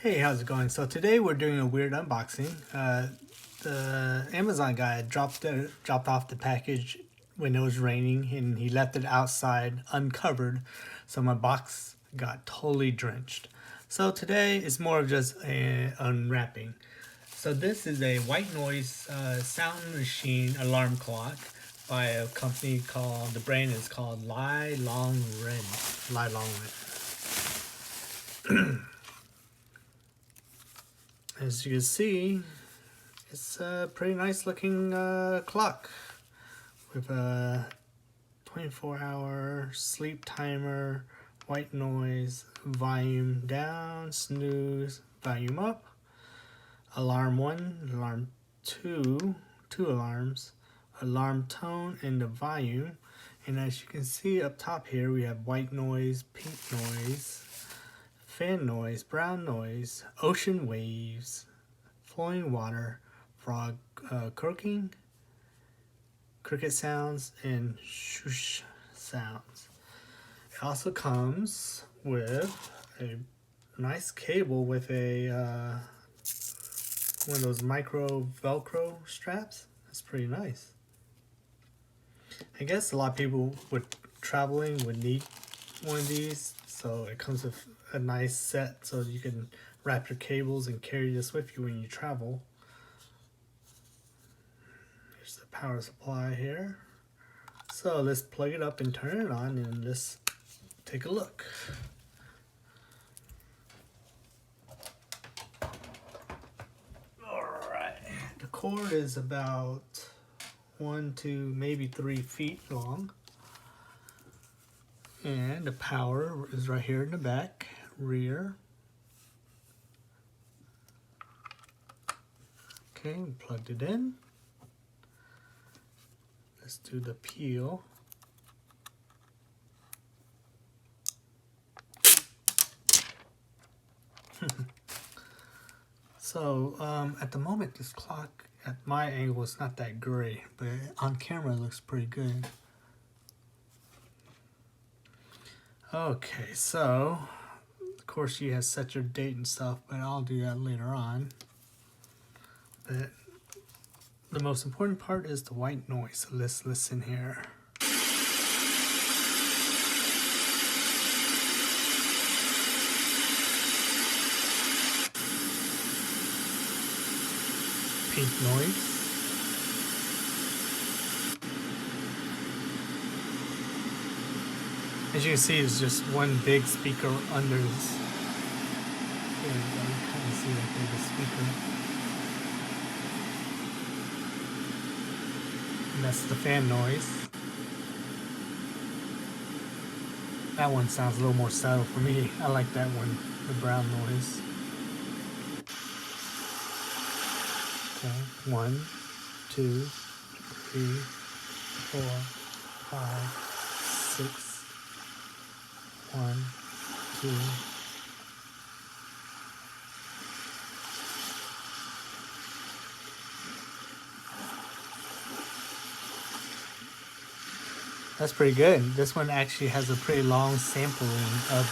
Hey, how's it going? So today we're doing a weird unboxing. The Amazon guy dropped off the package when it was raining, and he left it outside uncovered, so my box got totally drenched. So today is more of just a unwrapping. So this is a white noise sound machine alarm clock by a company called, the brand is called Lielongren. As you can see, it's a pretty nice looking clock with a 24-hour sleep timer, white noise, volume down, snooze, volume up, alarm 1, alarm 2, 2 alarms, alarm tone, and the volume. And as you can see up top here, we have white noise, pink noise, fan noise, brown noise, ocean waves, flowing water, frog croaking, cricket sounds, and shoosh sounds. It also comes with a nice cable with a one of those micro Velcro straps. That's pretty nice. I guess a lot of people traveling would need one of these, so it comes with a nice set so you can wrap your cables and carry this with you when you travel. Here's the power supply here. So let's plug it up and turn it on and let's take a look. Alright, the cord is about 1 to maybe 3 feet long. And the power is right here in the back, rear. Okay, we plugged it in. Let's do the peel. So at the moment, this clock at my angle is not that great, but on camera it looks pretty good. Okay, so of course you have set your date and stuff, but I'll do that later on. But the most important part is the white noise, so let's listen here. Pink noise. As you can see, it's just one big speaker under this. There you go, you kind of see that big speaker. And that's the fan noise. That one sounds a little more subtle for me. I like that one, the brown noise. Okay, 1, 2, 3, 4, 5, 6. 1, 2. That's pretty good. This one actually has a pretty long sampling of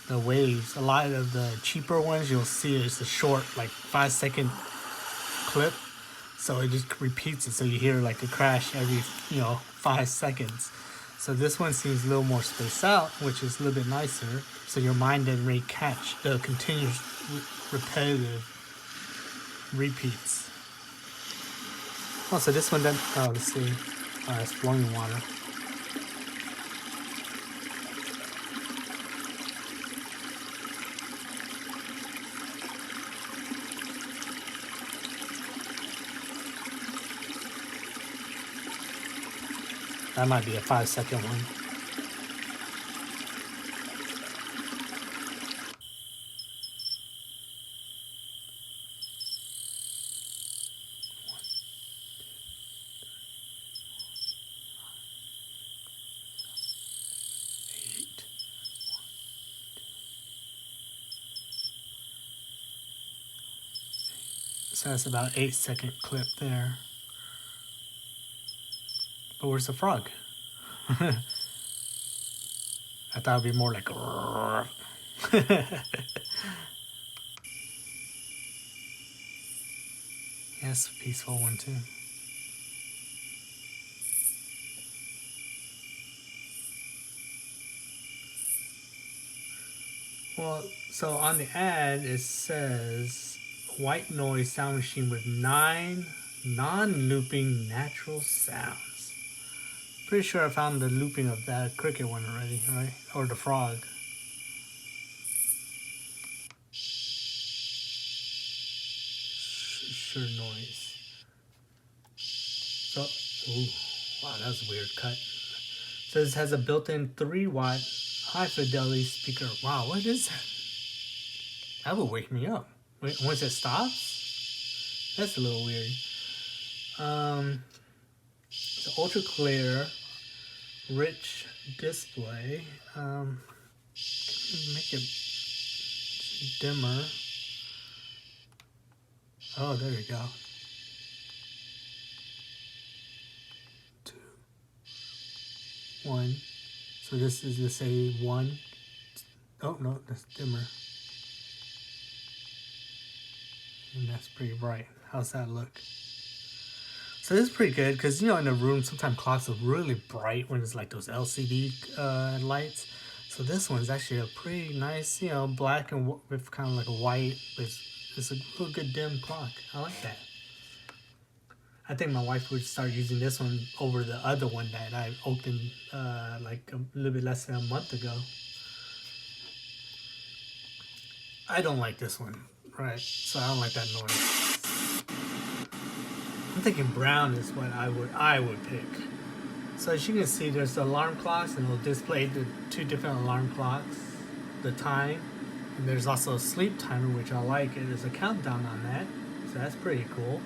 the waves. A lot of the cheaper ones you'll see it's a short, like 5-second clip. So it just repeats it, so you hear like a crash every 5 seconds. So this one seems a little more spaced out, which is a little bit nicer. So your mind doesn't really catch the continuous repetitive repeats. Oh, so this one doesn't, oh, let's see. Oh, it's flowing water. That might be a 5-second one. So that's about 8-second clip there. But where's the frog? I thought it'd be more like Yes, peaceful one too. Well, so on the ad it says white noise sound machine with 9 non-looping natural sounds. Pretty sure I found the looping of that cricket one already, right? Or the frog. Sure noise. So, ooh, wow, that's a weird cut. So this has a built-in 3-watt high-fidelity speaker. Wow, what is that? That would wake me up. Wait, once it stops? That's a little weird. It's ultra clear, rich display. Make it dimmer. Oh, there we go. 2, 1. So this is to say 1. Oh no, that's dimmer. And that's pretty bright. How's that look? So this is pretty good because, you know, in the room sometimes clocks are really bright when it's like those LCD lights. So this one's actually a pretty nice, you know, black and with kind of like a white. It's a real good dim clock. I like that. I think my wife would start using this one over the other one that I opened like a little bit less than a month ago. I don't like this one, right? So I don't like that noise. I'm thinking brown is what I would pick. So as you can see, there's the alarm clocks, and it'll display the 2 different alarm clocks, the time, and there's also a sleep timer, which I like. And there's a countdown on that, so that's pretty cool.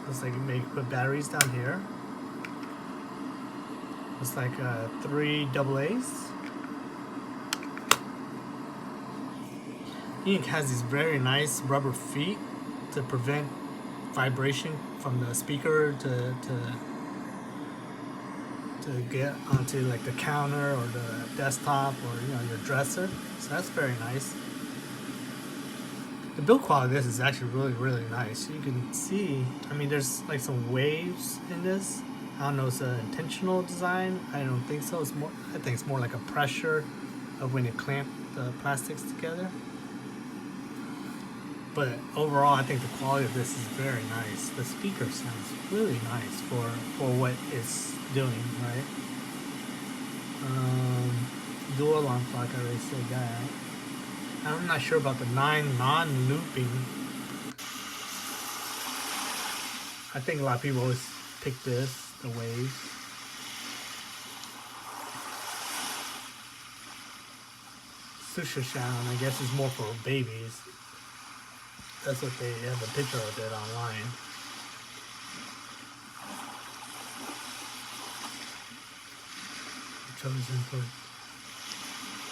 Looks like you may put batteries down here. Looks like 3 AA's. It has these very nice rubber feet to prevent vibration from the speaker to get onto like the counter or the desktop or, you know, your dresser. So that's very nice. The build quality of this is actually really nice. You can see, I mean, there's like some waves in this. I don't know if it's an intentional design. I don't think so. It's more, I think it's more like a pressure of when you clamp the plastics together. But overall, I think the quality of this is very nice. The speaker sounds really nice for what it's doing, right? Dual alarm clock, I already said that. I'm not sure about the 9 non-looping. I think a lot of people always pick this, the wave. Susha sound, I guess, is more for babies. That's what they have a picture of it online. Chosen for.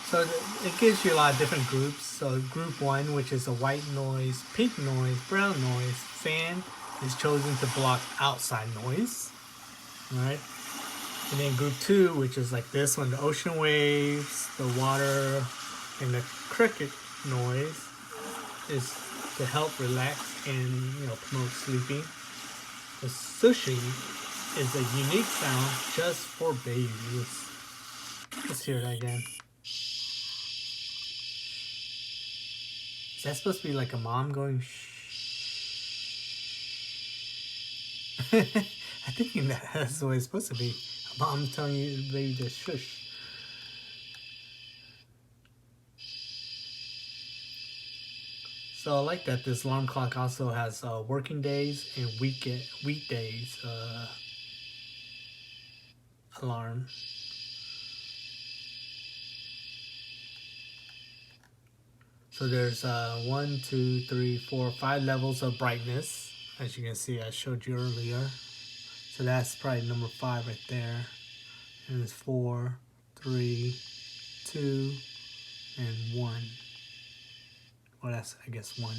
So it gives you a lot of different groups. So group 1, which is a white noise, pink noise, brown noise, fan, is chosen to block outside noise. Right? And then group 2, which is like this one, the ocean waves, the water, and the cricket noise, is to help relax and, you know, promote sleeping. The sushi is a unique sound just for babies. Let's hear that again. Is that supposed to be like a mom going shh? I think that's the way it's supposed to be. A mom telling you the baby to shush. So I like that this alarm clock also has working days and weekdays alarm. So there's 1, 2, 3, 4, 5 levels of brightness. As you can see, I showed you earlier. So that's probably number 5 right there. And it's 4, 3, 2, and 1. Well, that's, I guess, 1.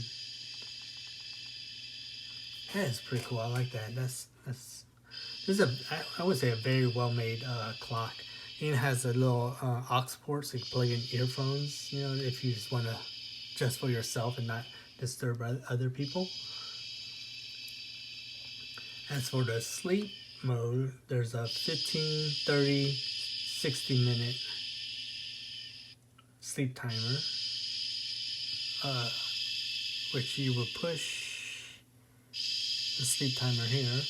That is pretty cool. I like that. This is I would say a very well made clock. It has a little aux port so you can plug in earphones, you know, if you just want to, just for yourself and not disturb other people. As for the sleep mode, there's a 15, 30, 60-minute sleep timer, which you will push the sleep timer here.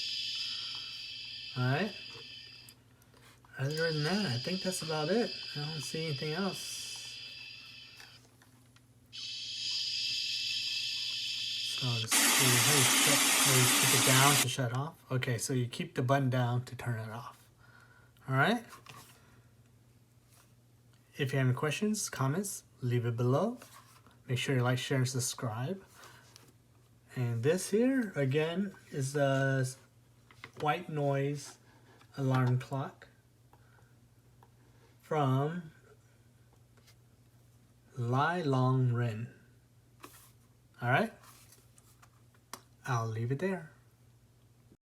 Alright. Other than that, I think that's about it. I don't see anything else. So let's see how you keep it down to shut off. Okay, so you keep the button down to turn it off. Alright. If you have any questions, comments, leave it below. Make sure you like, share, and subscribe. And this here, again, is a white noise alarm clock from Lielongren. Alright? I'll leave it there.